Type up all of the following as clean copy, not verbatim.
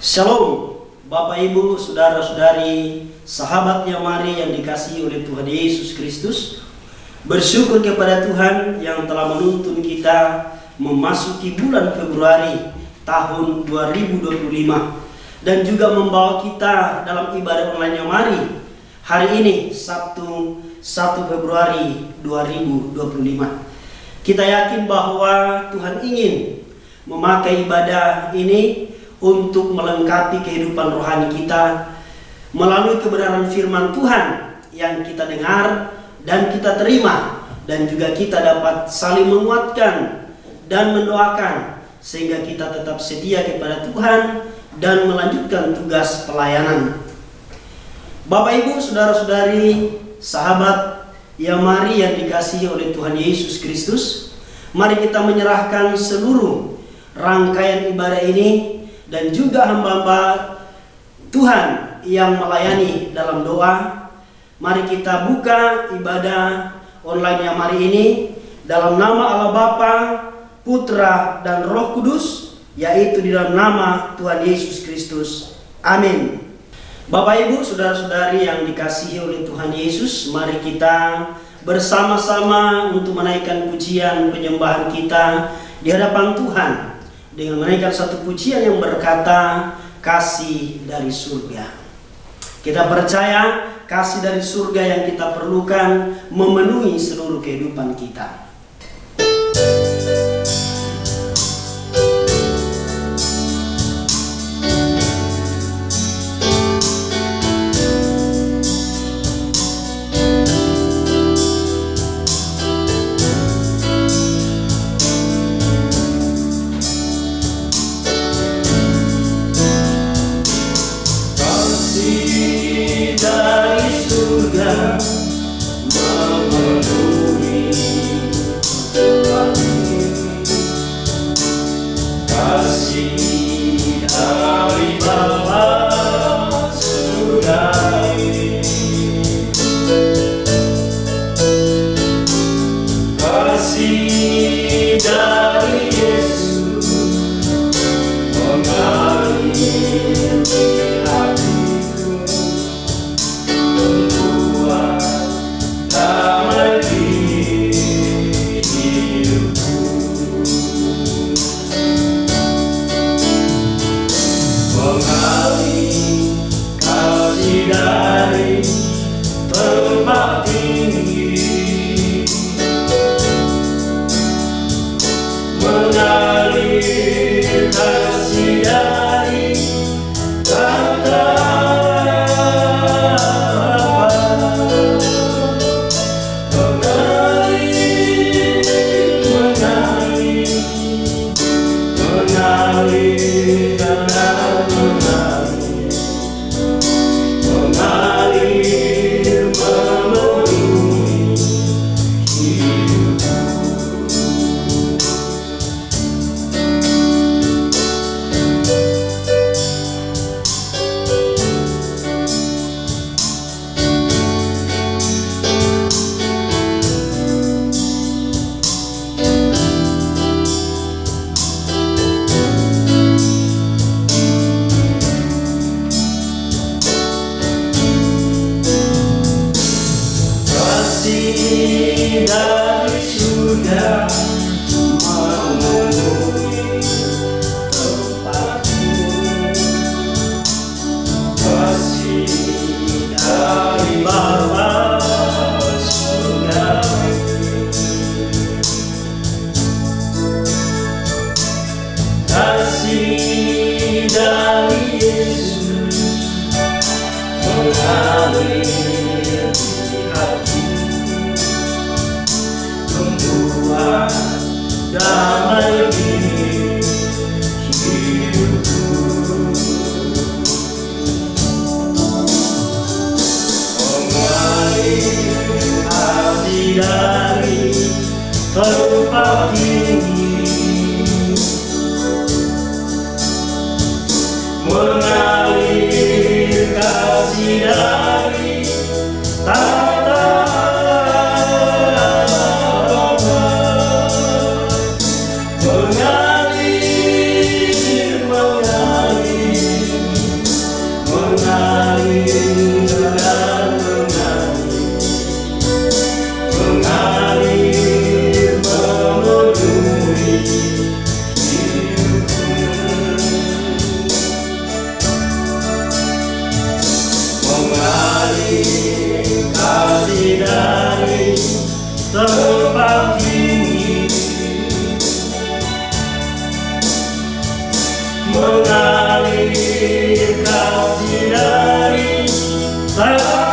Shalom, Bapak Ibu, Saudara-saudari, sahabat Yamari yang dikasihi oleh Tuhan Yesus Kristus. Bersyukur kepada Tuhan yang telah menuntun kita memasuki bulan Februari tahun 2025 dan juga membawa kita dalam ibadah online Yamari hari ini Sabtu 1 Februari 2025. Kita yakin bahwa Tuhan ingin memakai ibadah ini untuk melengkapi kehidupan rohani kita melalui kebenaran firman Tuhan yang kita dengar dan kita terima, dan juga kita dapat saling menguatkan dan mendoakan sehingga kita tetap setia kepada Tuhan dan melanjutkan tugas pelayanan. Bapak Ibu, saudara-saudari, sahabat Yamari yang dikasihi oleh Tuhan Yesus Kristus, mari kita menyerahkan seluruh rangkaian ibadah ini dan juga hamba-hamba Tuhan yang melayani dalam doa. Mari kita buka ibadah online Yamari ini dalam nama Allah Bapa, Putra, dan Roh Kudus, yaitu di dalam nama Tuhan Yesus Kristus. Amin. Bapak Ibu, saudara-saudari yang dikasihi oleh Tuhan Yesus, mari kita bersama-sama untuk menaikkan pujian penyembahan kita di hadapan Tuhan dengan menaikkan satu pujian yang berkata kasih dari surga. Kita percaya kasih dari surga yang kita perlukan memenuhi seluruh kehidupan kita. mengalir kasih dari Bapa.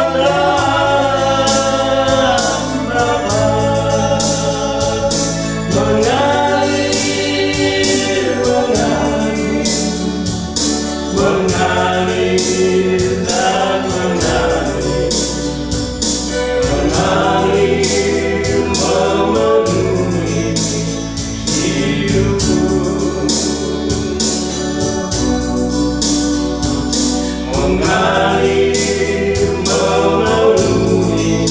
Mengalir dan mengalir, mengalir memenuhi hidupku, mengalir memenuhi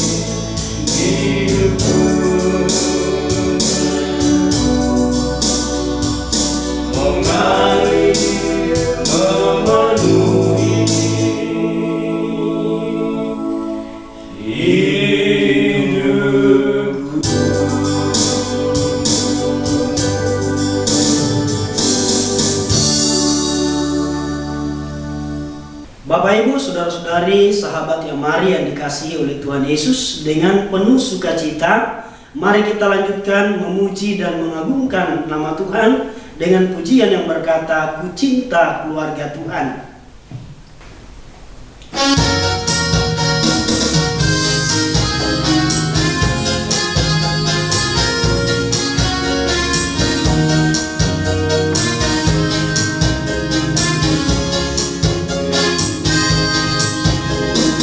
hidupku, mengalir memenuhi hidupku. Bapak Ibu, saudara-saudari, sahabat yang mari yang dikasihi oleh Tuhan Yesus, dengan penuh sukacita mari kita lanjutkan memuji dan mengagungkan nama Tuhan dengan pujian yang berkata, "Ku cinta keluarga Tuhan."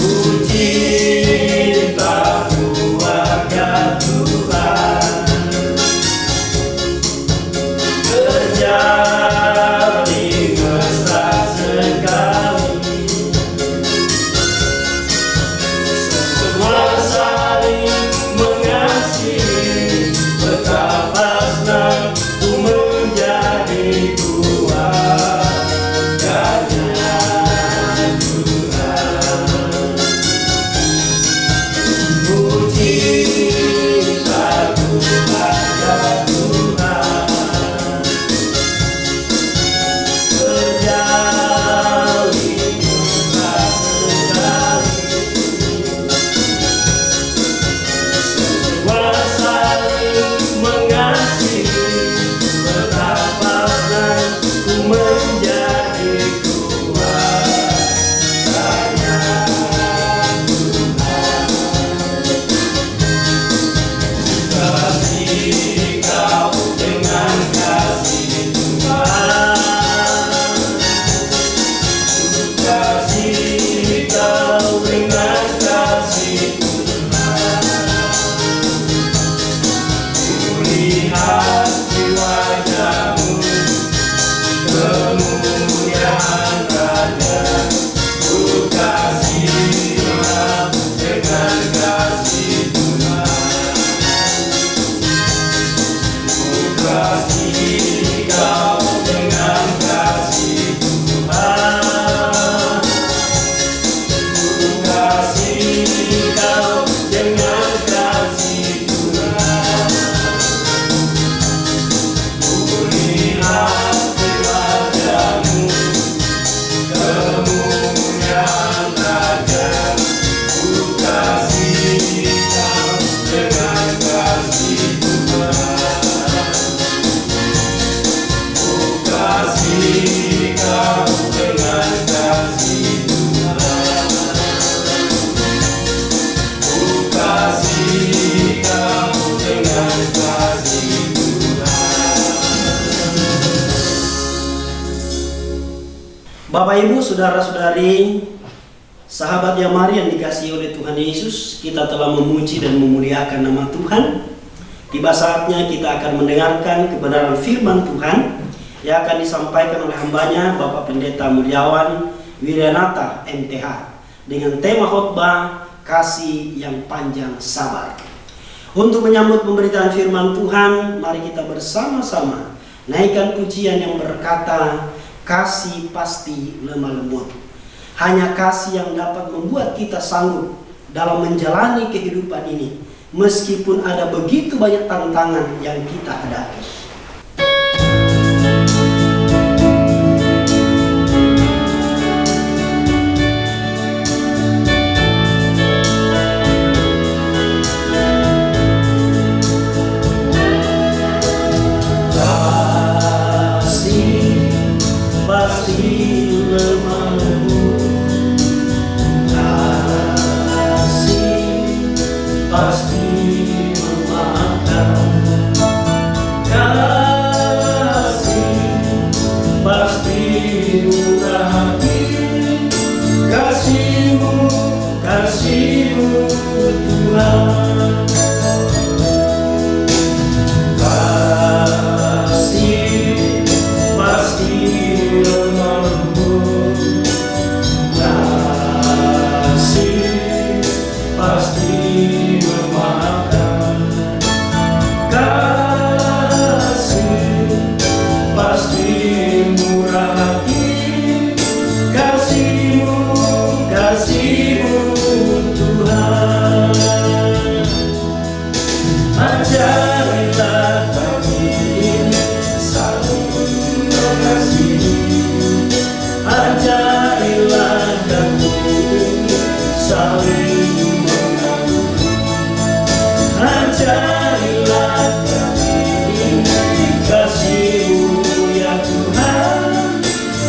Ku cinta keluarga Tuhan, terjadi mesra sekali, semua saling mengasihi, betapa senang ku menjadi keluarganya Tuhan. Ku cinta keluarga Tuhan, terjalin mesra sekali, semua saling mengasihi, betapa senang ku menjadi keluarganya Tuhan. Kasih kau dengan kasih Tuhan, kasih kau dengan kasih Tuhan, kulihat di wajahmu kemuliaan Raja, ku kasih dengan kasih Tuhan, ku kasih kau dengan kasih Tuhan, ku kasih kau dengan kasih Tuhan, kulihat di wajahmu kemuliaan Raja, ku kasih kau dengan kasih Tuhan, ku kasih kau dengan kasih Tuhan, ku kasih kau dengan kasih Tuhan. Bapak Ibu, saudara-saudari, sahabat yang mari yang dikasihi oleh Tuhan Yesus, kita telah memuji dan memuliakan nama Tuhan. Tiba saatnya kita akan mendengarkan kebenaran firman Tuhan yang akan disampaikan oleh hambanya Bapak Pendeta Mulyawan Wiryanata MTH dengan tema khotbah kasih yang panjang sabar. Untuk menyambut pemberitaan firman Tuhan, mari kita bersama-sama naikkan pujian yang berkata, kasih pasti lemah lembut. Hanya kasih yang dapat membuat kita sanggup dalam menjalani kehidupan ini, meskipun ada begitu banyak tantangan yang kita hadapi. Kasih lemahmu, kasih pasti memaafkan, kasih pasti murah hati, kasihmu, kasihmu Tuhan. Kasih pasti lemahmu, kasih pasti memaafkan, kasih pasti murah hati, kasihmu, kasihmu Tuhan. Ajarilah kami saling mengasihi, ajarilah kami saling mengagumi, ajarilah kami kasihmu ya Tuhan,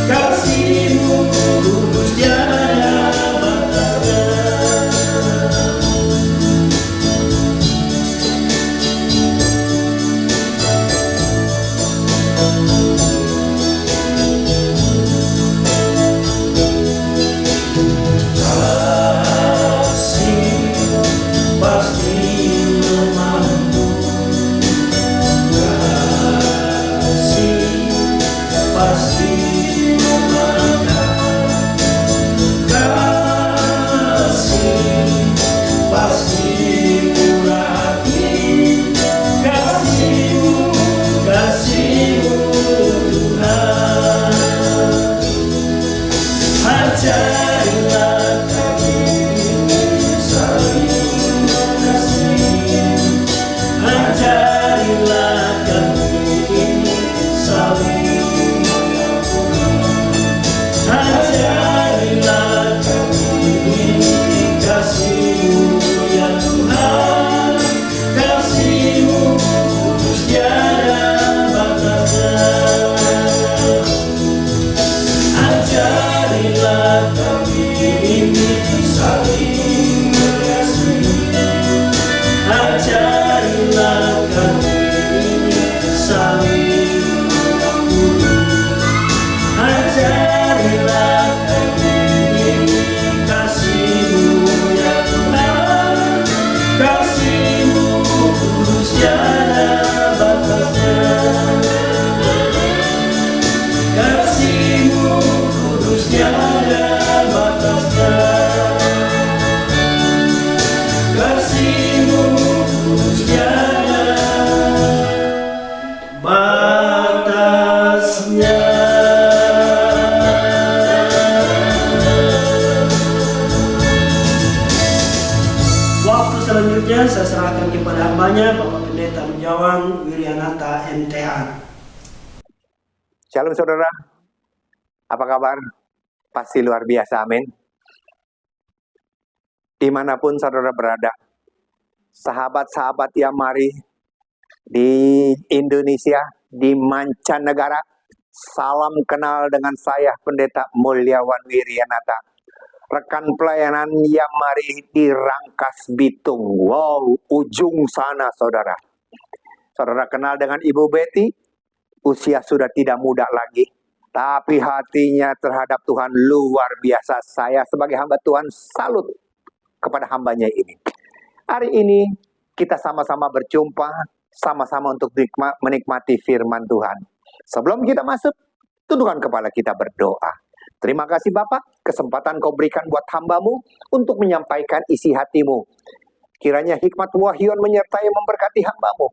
kasihmu kudus tiada batasnya. Pasti lemahmu, kasih pasti memaafkan, kasih pasti murah hati, kasihmu, kasihmu Tuhan. Ajarilah kami saling mengasihi, ajarilah kami saling mengagumi, ajarilah kami kasihmu ya Tuhan, kasihmu kudus tiada batasnya. Ajarilah kami saling mengasihi, ajarilah kami saling mengagumi, ajarilah kami kasihmu ya Tuhan, kasihmu kudus tiada batasnya, kasihmu kudus tiada batasnya, kasihmu kudus tiada batasnya. Waktu selanjutnya saya serahkan kepada hambanya Bapak Pendeta Mujawan Wiryanata MTH. Shalom saudara, apa kabar? Pasti luar biasa, amin. Dimanapun saudara berada, sahabat-sahabat yang mari di Indonesia, di mancanegara, salam kenal dengan saya Pendeta Mulyawan Wiryanata, rekan pelayanan yang mari di Rangkas Bitung. Wow, ujung sana saudara. Saudara kenal dengan Ibu Betty, usia sudah tidak muda lagi, tapi hatinya terhadap Tuhan luar biasa. Saya sebagai hamba Tuhan salut kepada hambanya ini. Hari ini kita sama-sama berjumpa, sama-sama untuk menikmati firman Tuhan. Sebelum kita masuk, tundukkan kepala kita berdoa. Terima kasih Bapak, kesempatan kau berikan buat hambamu untuk menyampaikan isi hatimu. Kiranya hikmat wahyuan menyertai memberkati hambamu.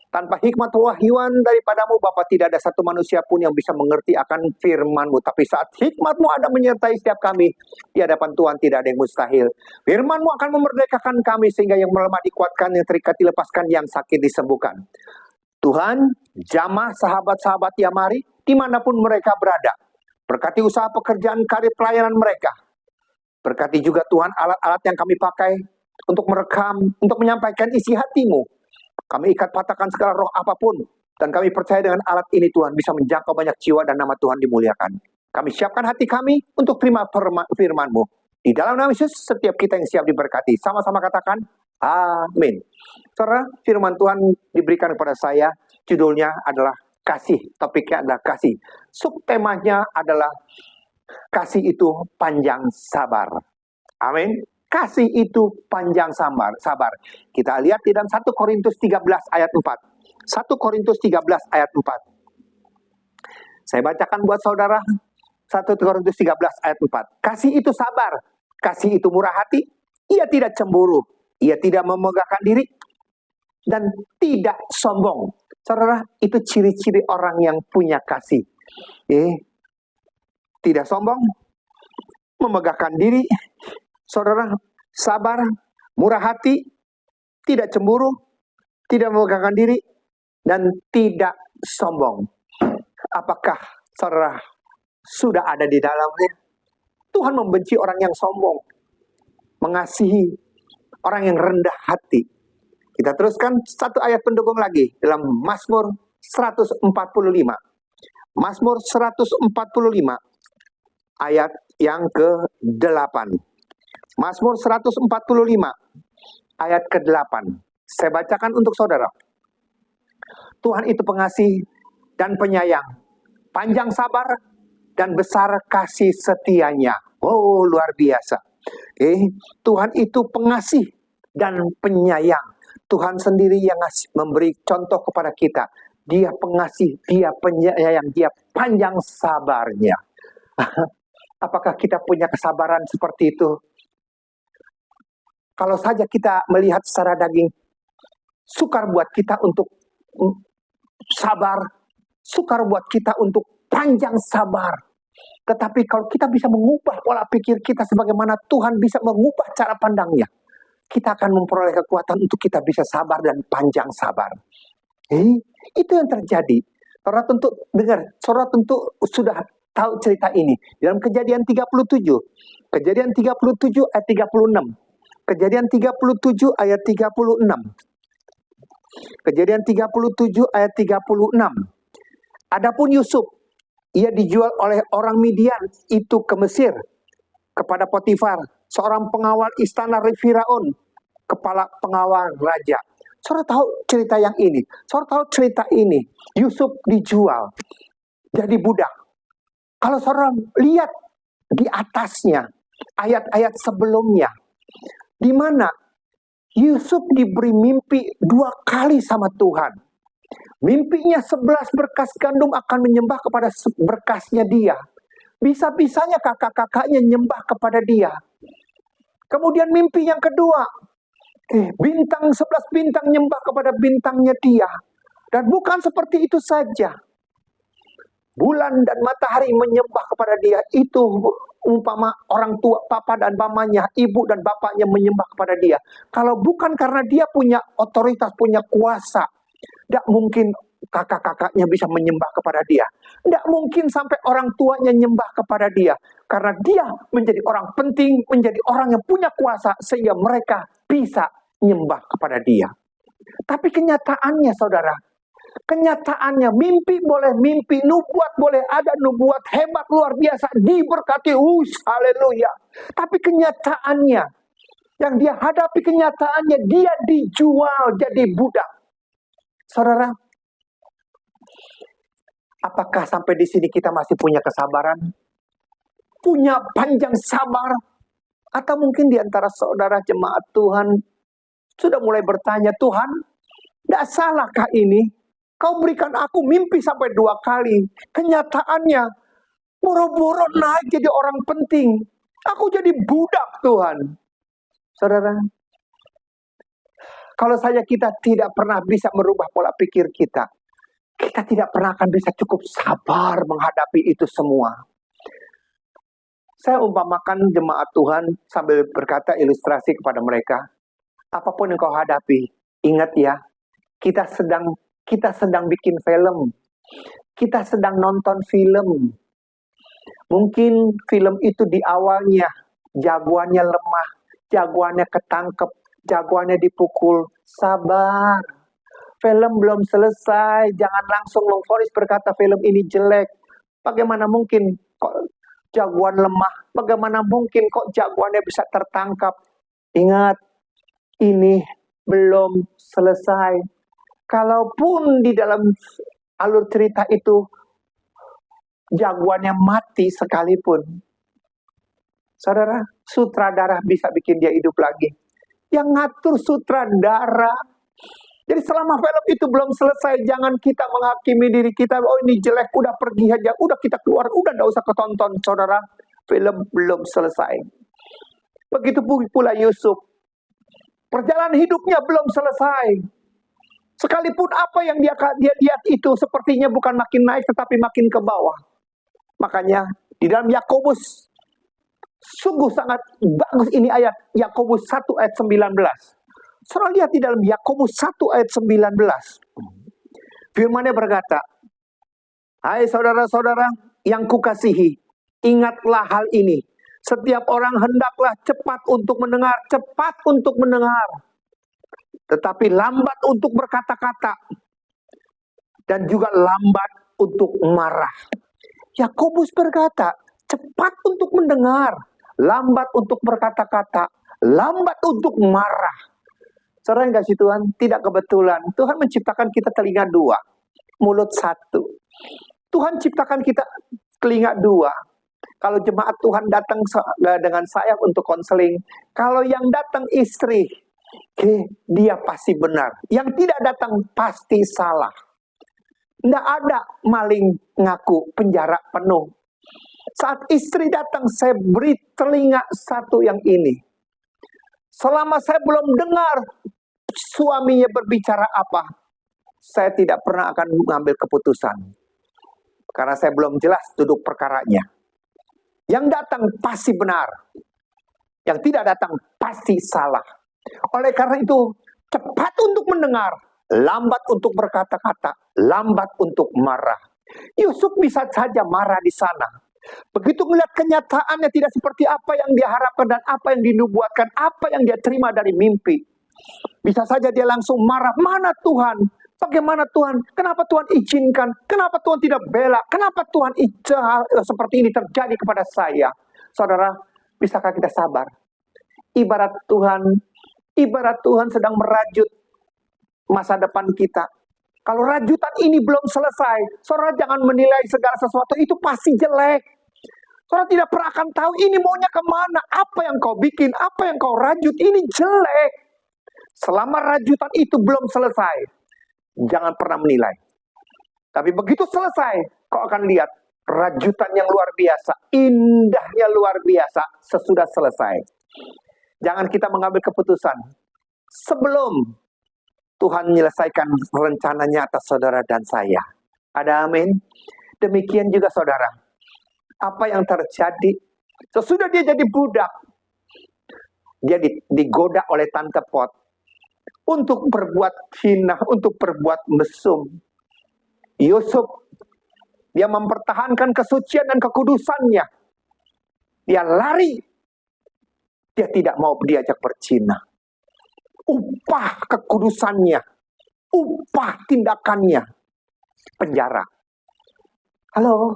Tanpa hikmat wahyuan daripadamu, Bapa, tidak ada satu manusia pun yang bisa mengerti akan firman-Mu. Tapi saat hikmat-Mu ada menyertai setiap kami, di hadapan Tuhan tidak ada yang mustahil. Firman-Mu akan memerdekakan kami, sehingga yang melemah dikuatkan, yang terikat dilepaskan, yang sakit disembuhkan. Tuhan, jamah sahabat-sahabat yang mari, dimanapun mereka berada. Berkati usaha pekerjaan karir pelayanan mereka. Berkati juga Tuhan alat-alat yang kami pakai untuk merekam, untuk menyampaikan isi hati-Mu. Kami ikat patahkan segala roh apapun. Dan kami percaya dengan alat ini Tuhan bisa menjangkau banyak jiwa dan nama Tuhan dimuliakan. Kami siapkan hati kami untuk terima firman-Mu. Di dalam nama Yesus, setiap kita yang siap diberkati. Sama-sama katakan, amin. Saudara, firman Tuhan diberikan kepada saya. Judulnya adalah kasih. Topiknya adalah kasih. Subtemanya adalah kasih itu panjang sabar. Amin. Kasih itu panjang sabar. Kita lihat di dalam 1 Korintus 13 ayat 4. 1 Korintus 13 ayat 4. Saya bacakan buat saudara. 1 Korintus 13 ayat 4. Kasih itu sabar, kasih itu murah hati, ia tidak cemburu, ia tidak memegahkan diri, dan tidak sombong. Saudara, itu ciri-ciri orang yang punya kasih. Tidak sombong, memegahkan diri, saudara, sabar, murah hati, tidak cemburu, tidak memegahkan diri, dan tidak sombong. Apakah saudara sudah ada di dalamnya? Tuhan membenci orang yang sombong, mengasihi orang yang rendah hati. Kita teruskan satu ayat pendukung lagi dalam Mazmur 145. Mazmur 145 ayat yang ke-8. Mazmur 145 ayat ke-8. Saya bacakan untuk saudara. Tuhan itu pengasih dan penyayang, panjang sabar, dan besar kasih setianya. Oh, luar biasa. Tuhan itu pengasih dan penyayang. Tuhan sendiri yang memberi contoh kepada kita. Dia pengasih, dia penyayang, dia panjang sabarnya. Apakah kita punya kesabaran seperti itu? Kalau saja kita melihat secara daging, sukar buat kita untuk sabar, sukar buat kita untuk panjang sabar. Tetapi kalau kita bisa mengubah pola pikir kita sebagaimana Tuhan bisa mengubah cara pandangnya, kita akan memperoleh kekuatan untuk kita bisa sabar dan panjang sabar. Itu yang terjadi. Saudara tentu dengar, saudara tentu sudah tahu cerita ini. Dalam Kejadian 37. Kejadian 37 ayat 36. Kejadian 37 ayat 36. Kejadian 37 ayat 36. Adapun Yusuf, ia dijual oleh orang Midian itu ke Mesir, kepada Potifar, seorang pengawal istana Firaun, kepala pengawal raja. Saudara tahu cerita yang ini? Saudara tahu cerita ini? Yusuf dijual, jadi budak. Kalau saudara lihat di atasnya, ayat-ayat sebelumnya, di mana Yusuf diberi mimpi 2 kali sama Tuhan. Mimpinya 11 berkas gandum akan menyembah kepada berkasnya dia. Bisa-bisanya kakak-kakaknya nyembah kepada dia. Kemudian mimpi yang kedua, bintang 11 bintang nyembah kepada bintangnya dia. Dan bukan seperti itu saja. Bulan dan matahari menyembah kepada dia. Itu umpama orang tua, papa dan mamanya, ibu dan bapaknya menyembah kepada dia. Kalau bukan karena dia punya otoritas, punya kuasa, tidak mungkin kakak-kakaknya bisa menyembah kepada dia. Tidak mungkin sampai orang tuanya nyembah kepada dia. Karena dia menjadi orang penting, menjadi orang yang punya kuasa, sehingga mereka bisa nyembah kepada dia. Tapi kenyataannya saudara, kenyataannya mimpi boleh mimpi, nubuat boleh ada nubuat hebat luar biasa, diberkati, haleluya. Tapi kenyataannya, yang dia hadapi kenyataannya, dia dijual jadi budak. Saudara, apakah sampai di sini kita masih punya kesabaran? Punya panjang sabar? Atau mungkin di antara saudara jemaat Tuhan sudah mulai bertanya, Tuhan, tidak salahkah ini? Kau berikan aku mimpi sampai 2 kali. Kenyataannya, boro-boro naik jadi orang penting. Aku jadi budak Tuhan. Saudara, kalau saja kita tidak pernah bisa merubah pola pikir kita, kita tidak pernah akan bisa cukup sabar menghadapi itu semua. Saya umpamakan jemaat Tuhan sambil berkata ilustrasi kepada mereka. Apapun yang kau hadapi, ingat ya, kita sedang bikin film. Kita sedang nonton film. Mungkin film itu di awalnya jagoannya lemah, jagoannya ketangkep, jagoannya dipukul. Sabar. Film belum selesai. Jangan langsung mengvonis berkata film ini jelek. Bagaimana mungkin jagoan lemah. Bagaimana mungkin kok jagoannya bisa tertangkap? Ingat, ini belum selesai. Kalaupun di dalam alur cerita itu jagoannya mati sekalipun, saudara, sutradara bisa bikin dia hidup lagi. Yang ngatur sutradara. Jadi selama film itu belum selesai, jangan kita menghakimi diri kita, oh ini jelek, udah pergi aja, udah kita keluar, udah gak usah ketonton, saudara. Film belum selesai. Begitu pula Yusuf. Perjalanan hidupnya belum selesai. Sekalipun apa yang dia lihat itu sepertinya bukan makin naik, tetapi makin ke bawah. Makanya di dalam Yakobus, sungguh sangat bagus ini ayat Yakobus 1 ayat 19. Saudara lihat di dalam Yakobus 1 ayat 19. Firman-Nya berkata, hai saudara-saudara yang kukasihi, ingatlah hal ini. Setiap orang hendaklah cepat untuk mendengar, tetapi lambat untuk berkata-kata, dan juga lambat untuk marah. Yakobus berkata, cepat untuk mendengar, lambat untuk berkata-kata, lambat untuk marah. Saudara yang kasih Tuhan, tidak kebetulan Tuhan menciptakan kita telinga 2, mulut 1. Tuhan ciptakan kita telinga 2. Kalau jemaat Tuhan datang dengan saya untuk konseling, kalau yang datang istri, dia pasti benar. Yang tidak datang pasti salah. Tidak ada maling ngaku penjara penuh. Saat istri datang, saya beri telinga 1 yang ini. Selama saya belum dengar suaminya berbicara apa, saya tidak pernah akan mengambil keputusan. Karena saya belum jelas duduk perkaranya. Yang datang pasti benar. Yang tidak datang pasti salah. Oleh karena itu, cepat untuk mendengar, lambat untuk berkata-kata, lambat untuk marah. Yusuf bisa saja marah di sana. Begitu melihat kenyataannya tidak seperti apa yang dia harapkan dan apa yang dinubuatkan, apa yang dia terima dari mimpi. Bisa saja dia langsung marah, mana Tuhan? Bagaimana Tuhan? Kenapa Tuhan izinkan? Kenapa Tuhan tidak bela? Kenapa Tuhan seperti ini terjadi kepada saya? Saudara, bisakah kita sabar? Ibarat Tuhan sedang merajut masa depan kita. Kalau rajutan ini belum selesai, saudara jangan menilai segala sesuatu itu pasti jelek. Saudara tidak pernah akan tahu ini maunya kemana. Apa yang kau bikin, apa yang kau rajut, ini jelek. Selama rajutan itu belum selesai, jangan pernah menilai. Tapi begitu selesai, kau akan lihat rajutan yang luar biasa, indahnya luar biasa sesudah selesai. Jangan kita mengambil keputusan sebelum Tuhan menyelesaikan rencananya atas saudara dan saya. Ada amin? Demikian juga saudara. Apa yang terjadi sesudah dia jadi budak, dia digoda oleh tante Pot untuk berbuat hina, untuk berbuat mesum. Yusuf, dia mempertahankan kesucian dan kekudusannya. Dia lari. Dia tidak mau diajak berzina. Upah kekudusannya, upah tindakannya, penjara. Halo?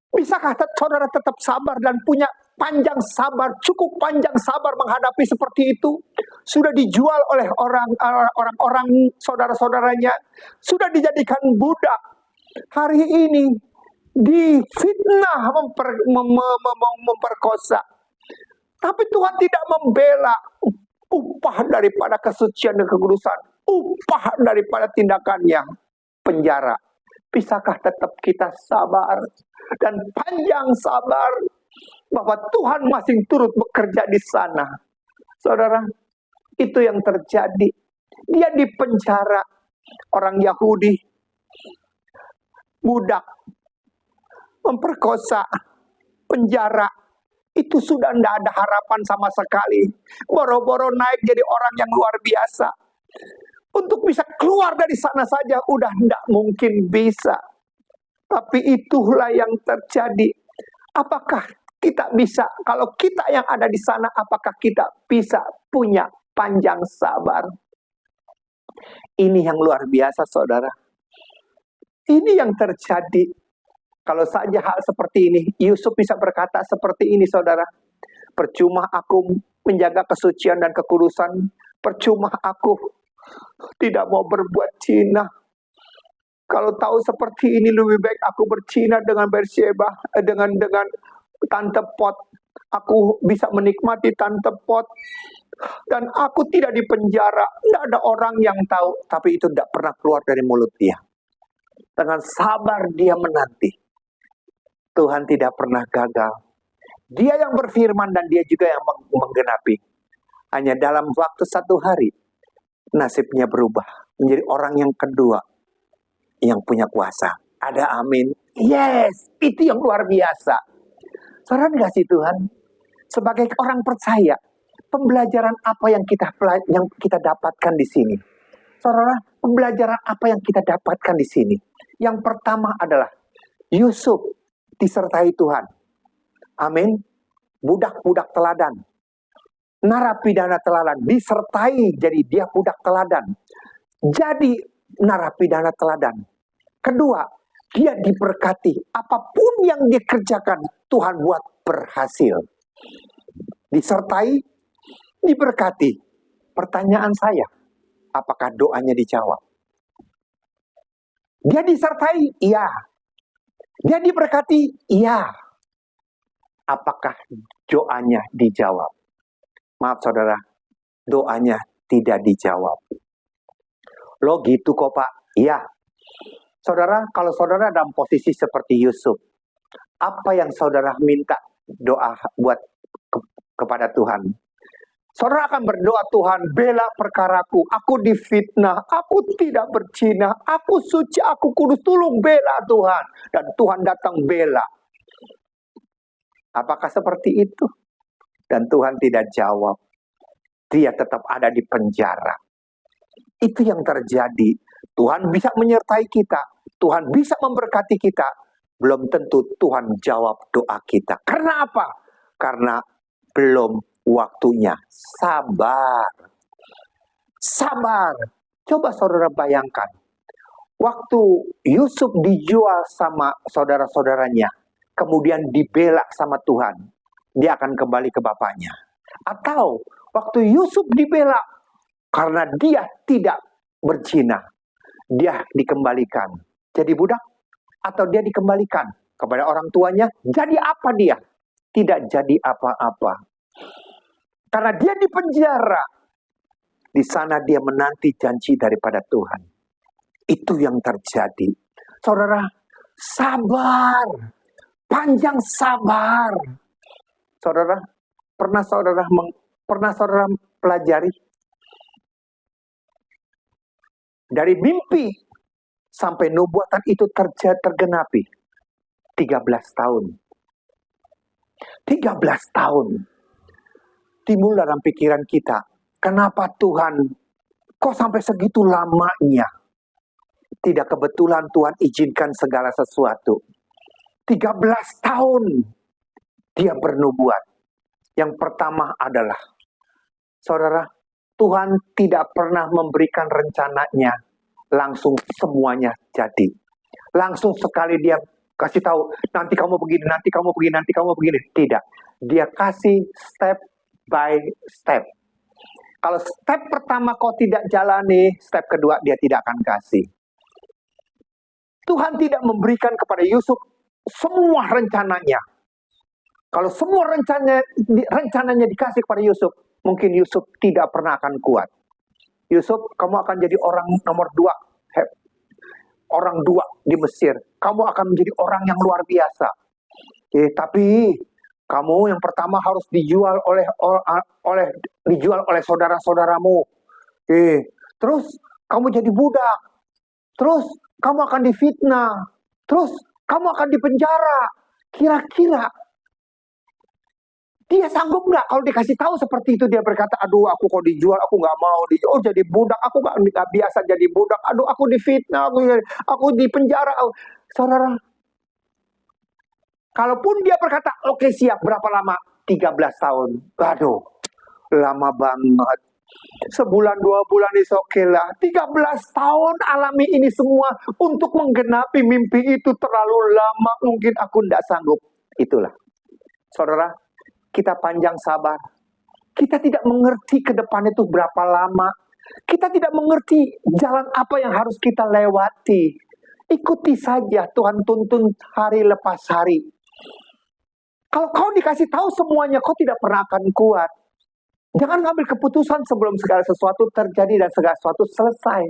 Bisakah saudara tetap sabar dan punya panjang sabar, cukup panjang sabar menghadapi seperti itu? Sudah dijual oleh orang-orang saudara-saudaranya, sudah dijadikan budak. Hari ini difitnah memperkosa. Tapi Tuhan tidak membela. Upah daripada kesucian dan kekudusan, upah daripada tindakannya, penjara. Bisakah tetap kita sabar dan panjang sabar bahwa Tuhan masih turut bekerja di sana? Saudara, itu yang terjadi. Dia dipenjara, orang Yahudi, budak, memperkosa, penjara. Itu sudah tidak ada harapan sama sekali. Boro-boro naik jadi orang yang luar biasa. Untuk bisa keluar dari sana saja udah tidak mungkin bisa. Tapi itulah yang terjadi. Apakah kita bisa, kalau kita yang ada di sana, apakah kita bisa punya panjang sabar? Ini yang luar biasa, saudara. Ini yang terjadi. Kalau saja hal seperti ini, Yusuf bisa berkata seperti ini, saudara. Percuma aku menjaga kesucian dan kekudusan. Percuma aku tidak mau berbuat zina. Kalau tahu seperti ini, lebih baik aku berzina dengan Bersyeba, dengan tante Pot. Aku bisa menikmati tante Pot. Dan aku tidak dipenjara. Tidak ada orang yang tahu. Tapi itu tidak pernah keluar dari mulut dia. Dengan sabar dia menanti. Tuhan tidak pernah gagal. Dia yang berfirman dan dia juga yang menggenapi. Hanya dalam waktu 1 hari, nasibnya berubah. Menjadi orang yang kedua yang punya kuasa. Ada amin. Yes, itu yang luar biasa. Saudara dikasih Tuhan, sebagai orang percaya, pembelajaran apa yang kita dapatkan di sini? Saudara, pembelajaran apa yang kita dapatkan di sini? Yang pertama adalah Yusuf disertai Tuhan. Amin. Budak-budak teladan. Narapidana teladan disertai, jadi dia budak teladan. Jadi narapidana teladan. Kedua, dia diberkati. Apapun yang dia kerjakan, Tuhan buat berhasil. Disertai, diberkati. Pertanyaan saya, apakah doanya dijawab? Dia disertai? Iya. Dia diberkati? Iya. Apakah doanya dijawab? Maaf saudara, doanya tidak dijawab. Loh gitu kok Pak? Iya. Saudara, kalau saudara dalam posisi seperti Yusuf, apa yang saudara minta doa buat kepada Tuhan? Saudara akan berdoa, Tuhan bela perkaraku, aku difitnah, aku tidak berzina, aku suci, aku kudus, tolong bela Tuhan. Dan Tuhan datang bela. Apakah seperti itu? Dan Tuhan tidak jawab. Dia tetap ada di penjara. Itu yang terjadi. Tuhan bisa menyertai kita. Tuhan bisa memberkati kita. Belum tentu Tuhan jawab doa kita. Karena apa? Karena belum waktunya. Sabar. Sabar. Coba saudara bayangkan. Waktu Yusuf dijual sama saudara-saudaranya, kemudian dibela sama Tuhan, dia akan kembali ke bapaknya. Atau waktu Yusuf dibela karena dia tidak berzina, dia dikembalikan jadi budak, atau dia dikembalikan kepada orang tuanya, jadi apa dia? Tidak jadi apa-apa. Karena dia di penjara, di sana dia menanti janji daripada Tuhan. Itu yang terjadi. Saudara, sabar. Panjang sabar. Saudara, pernah saudara pelajari dari mimpi sampai nubuatan itu tergenapi 13 tahun. 13 tahun. Timbul dalam pikiran kita, kenapa Tuhan kok sampai segitu lamanya? Tidak kebetulan Tuhan izinkan segala sesuatu. 13 tahun dia bernubuat. Yang pertama adalah, saudara, Tuhan tidak pernah memberikan rencananya langsung semuanya jadi. Langsung sekali dia kasih tahu, nanti kamu begini, nanti kamu begini, nanti kamu begini. Tidak. Dia kasih step by step. Kalau step pertama kau tidak jalani, step kedua dia tidak akan kasih. Tuhan tidak memberikan kepada Yusuf semua rencananya. Kalau semua rencananya dikasih kepada Yusuf, mungkin Yusuf tidak pernah akan kuat. Yusuf, kamu akan jadi orang nomor 2. Orang 2 di Mesir. Kamu akan menjadi orang yang luar biasa. Tapi kamu yang pertama harus dijual oleh saudara-saudaramu. Terus kamu jadi budak. Terus kamu akan difitnah. Terus kamu akan dipenjara. Kira-kira dia sanggup nggak kalau dikasih tahu seperti itu? Dia berkata, aduh aku kok dijual, aku nggak mau dijual. Oh jadi budak, aku nggak biasa jadi budak. Aduh aku difitnah, aku dipenjara. Saudara, kalaupun dia berkata, oke siap, berapa lama? 13 tahun. Aduh, lama banget. Sebulan, 2 bulan is okay lah. 13 tahun alami ini semua untuk menggenapi mimpi itu terlalu lama. Mungkin aku tidak sanggup. Itulah. Saudara, kita panjang sabar. Kita tidak mengerti ke depan itu berapa lama. Kita tidak mengerti jalan apa yang harus kita lewati. Ikuti saja, Tuhan tuntun hari lepas hari. Kalau kau dikasih tahu semuanya, kau tidak pernah akan kuat. Jangan ngambil keputusan sebelum segala sesuatu terjadi dan segala sesuatu selesai.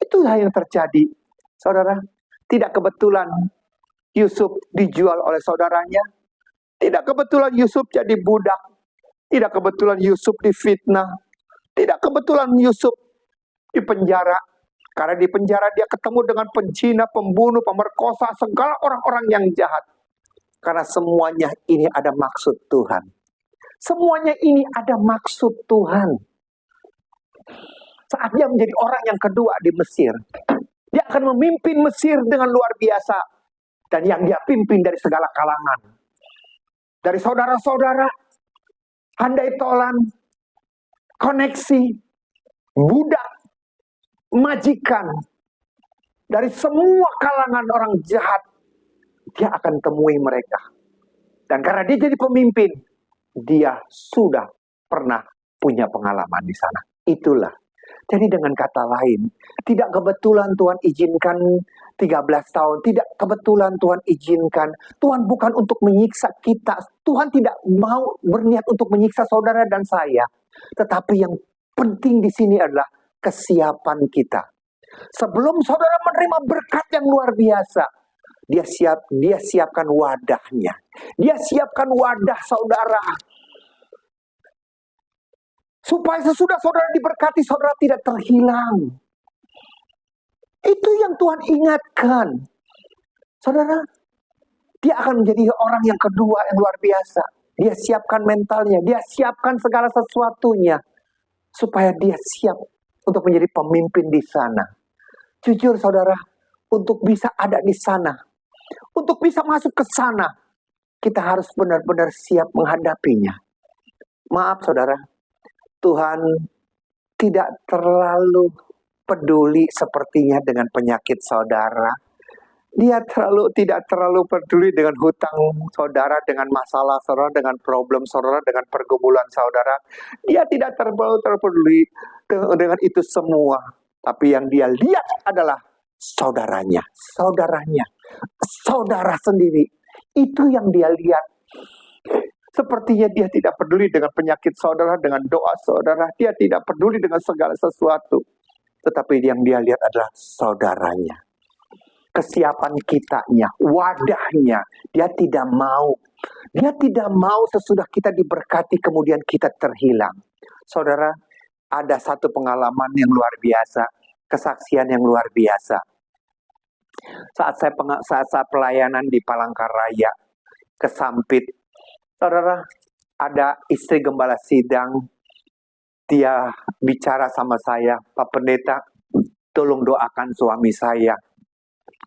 Itulah yang terjadi. Saudara, tidak kebetulan Yusuf dijual oleh saudaranya. Tidak kebetulan Yusuf jadi budak. Tidak kebetulan Yusuf difitnah. Tidak kebetulan Yusuf di penjara. Karena di penjara dia ketemu dengan penzina, pembunuh, pemerkosa, segala orang-orang yang jahat. Karena semuanya ini ada maksud Tuhan. Semuanya ini ada maksud Tuhan. Saat dia menjadi orang yang kedua di Mesir, dia akan memimpin Mesir dengan luar biasa. Dan yang dia pimpin dari segala kalangan. Dari saudara-saudara, handai tolan, koneksi, budak, majikan, dari semua kalangan orang jahat, dia akan temui mereka. Dan karena dia jadi pemimpin, dia sudah pernah punya pengalaman di sana. Itulah. Jadi dengan kata lain, tidak kebetulan Tuhan izinkan 13 tahun. Tidak kebetulan Tuhan izinkan. Tuhan bukan untuk menyiksa kita. Tuhan tidak mau berniat untuk menyiksa saudara dan saya. Tetapi yang penting di sini adalah kesiapan kita. Sebelum saudara menerima berkat yang luar biasa, dia siapkan wadahnya. Dia siapkan wadah saudara. Supaya sesudah saudara diberkati, saudara tidak terhilang. Itu yang Tuhan ingatkan. Saudara, dia akan menjadi orang yang kedua yang luar biasa. Dia siapkan mentalnya, dia siapkan segala sesuatunya. Supaya dia siap untuk menjadi pemimpin di sana. Jujur saudara, untuk bisa ada di sana, untuk bisa masuk ke sana, kita harus benar-benar siap menghadapinya. Maaf saudara, Tuhan tidak terlalu peduli sepertinya dengan penyakit saudara. Dia tidak terlalu peduli dengan hutang saudara, dengan masalah saudara, dengan problem saudara, dengan pergumulan saudara. Dia tidak terlalu peduli dengan itu semua. Tapi yang dia lihat adalah saudaranya, saudara sendiri. Itu yang dia lihat. Sepertinya dia tidak peduli dengan penyakit saudara, dengan doa saudara. Dia tidak peduli dengan segala sesuatu. Tetapi yang dia lihat adalah saudaranya. Kesiapan kitanya, wadahnya. Dia tidak mau. Dia tidak mau sesudah kita diberkati kemudian kita terhilang. Saudara, ada satu pengalaman yang luar biasa. Kesaksian yang luar biasa. Saat saya pelayanan di Palangkaraya, ke Sampit. Saudara, ada istri gembala sidang, dia bicara sama saya, Pak Pendeta, tolong doakan suami saya.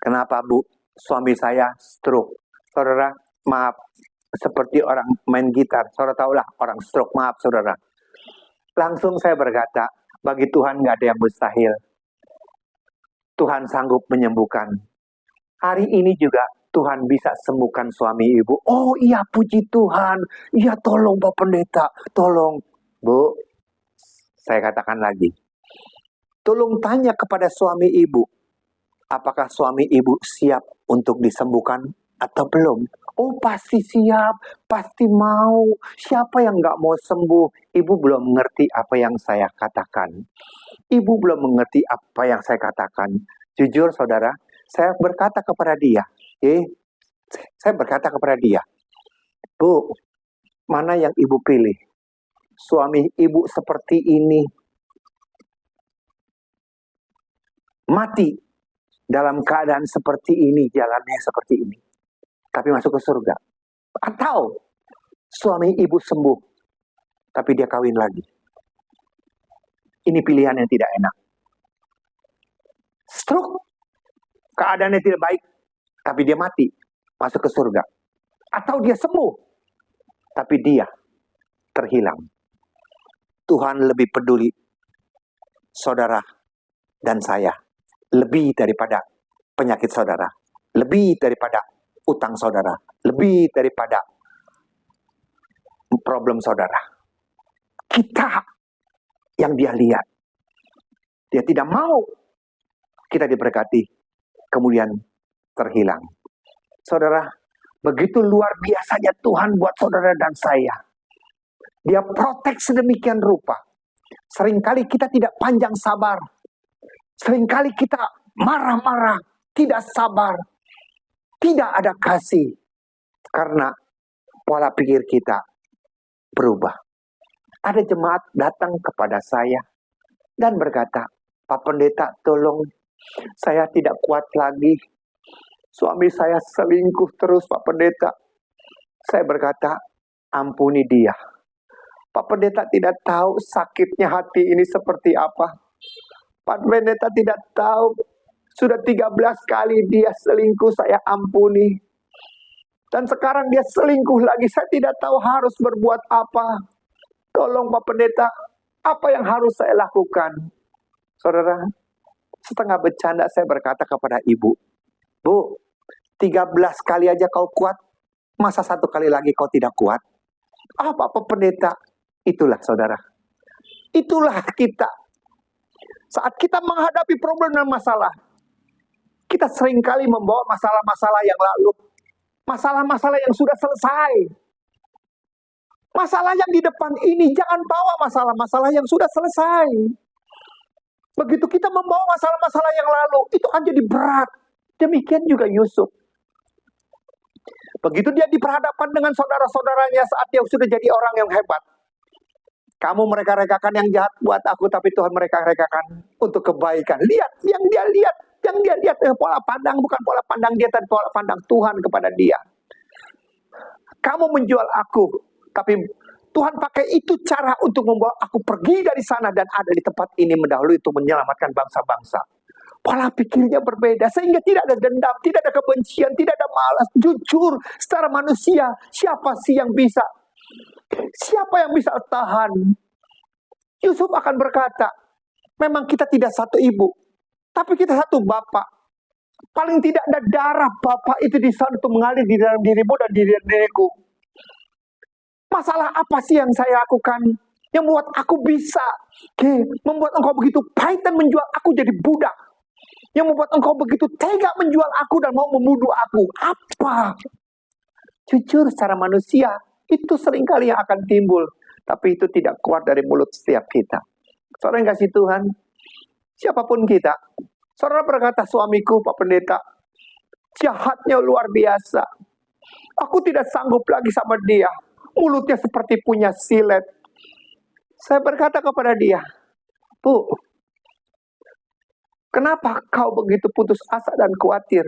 Kenapa Bu? Suami saya stroke. Saudara, maaf, seperti orang main gitar. Saudara tahulah orang stroke, maaf saudara. Langsung saya berkata, bagi Tuhan nggak ada yang mustahil. Tuhan sanggup menyembuhkan. Hari ini juga Tuhan bisa sembuhkan suami ibu. Oh iya, puji Tuhan. Iya, tolong Pak Pendeta. Tolong. Bu, saya katakan lagi. Tolong tanya kepada suami ibu. Apakah suami ibu siap untuk disembuhkan atau belum? Oh, pasti siap. Pasti mau. Siapa yang nggak mau sembuh? Ibu belum mengerti apa yang saya katakan. Ibu belum mengerti apa yang saya katakan. Jujur saudara, saya berkata kepada dia. Saya berkata kepada dia, Bu, mana yang ibu pilih? Suami ibu seperti ini, mati dalam keadaan seperti ini, jalannya seperti ini, tapi masuk ke surga. Atau suami ibu sembuh, tapi dia kawin lagi. Ini pilihan yang tidak enak. Stroke, keadaannya tidak baik, tapi dia mati, masuk ke surga. Atau dia sembuh, tapi dia terhilang. Tuhan lebih peduli saudara dan saya. Lebih daripada penyakit saudara. Lebih daripada utang saudara. Lebih daripada problem saudara. Kita yang dia lihat. Dia tidak mau kita diberkati, kemudian terhilang. Saudara, begitu luar biasanya Tuhan buat saudara dan saya. Dia protek sedemikian rupa. Seringkali kita tidak panjang sabar. Seringkali kita marah-marah, tidak sabar. Tidak ada kasih. Karena pola pikir kita berubah. Ada jemaat datang kepada saya dan berkata, Pak Pendeta, tolong, saya tidak kuat lagi. Suami saya selingkuh terus, Pak Pendeta. Saya berkata, ampuni dia. Pak Pendeta tidak tahu sakitnya hati ini seperti apa. Pak Pendeta tidak tahu, sudah 13 kali dia selingkuh, saya ampuni. Dan sekarang dia selingkuh lagi, saya tidak tahu harus berbuat apa. Tolong Pak Pendeta, apa yang harus saya lakukan? Saudara, setengah bercanda saya berkata kepada ibu, Bu, 13 kali aja kau kuat, masa 1 kali lagi kau tidak kuat? Apa Pak Pendeta? Itulah saudara. Itulah kita. Saat kita menghadapi problem dan masalah, kita seringkali membawa masalah-masalah yang lalu. Masalah-masalah yang sudah selesai. Masalah yang di depan ini, jangan bawa masalah-masalah yang sudah selesai. Begitu kita membawa masalah-masalah yang lalu, itu akan jadi berat. Demikian juga Yusuf. Begitu dia diperhadapkan dengan saudara-saudaranya saat dia sudah jadi orang yang hebat. Kamu mereka rekakan yang jahat buat aku, tapi Tuhan mereka rekakan untuk kebaikan. Lihat, yang dia lihat pola pandang, bukan pola pandang dia, tapi pola pandang Tuhan kepada dia. Kamu menjual aku, tapi Tuhan pakai itu cara untuk membawa aku pergi dari sana dan ada di tempat ini mendahului untuk menyelamatkan bangsa-bangsa. Pola pikirnya berbeda, sehingga tidak ada dendam, tidak ada kebencian, tidak ada malas. Jujur, secara manusia, siapa sih yang bisa? Siapa yang bisa tahan? Yusuf akan berkata, memang kita tidak satu ibu, tapi kita satu bapak. Paling tidak ada darah bapak itu di sana untuk mengalir di dalam dirimu dan di dalam diriku. Masalah apa sih yang saya lakukan yang membuat aku bisa membuat engkau begitu pahit dan menjual aku jadi budak? Yang membuat engkau begitu tega menjual aku dan mau membunuh aku? Apa? Jujur secara manusia, itu seringkali yang akan timbul. Tapi itu tidak keluar dari mulut setiap kita. Saudara yang kasih Tuhan, siapapun kita. Saudara berkata, suamiku Pak Pendeta, jahatnya luar biasa. Aku tidak sanggup lagi sama dia. Mulutnya seperti punya silet. Saya berkata kepada dia, Bu, kenapa kau begitu putus asa dan khawatir?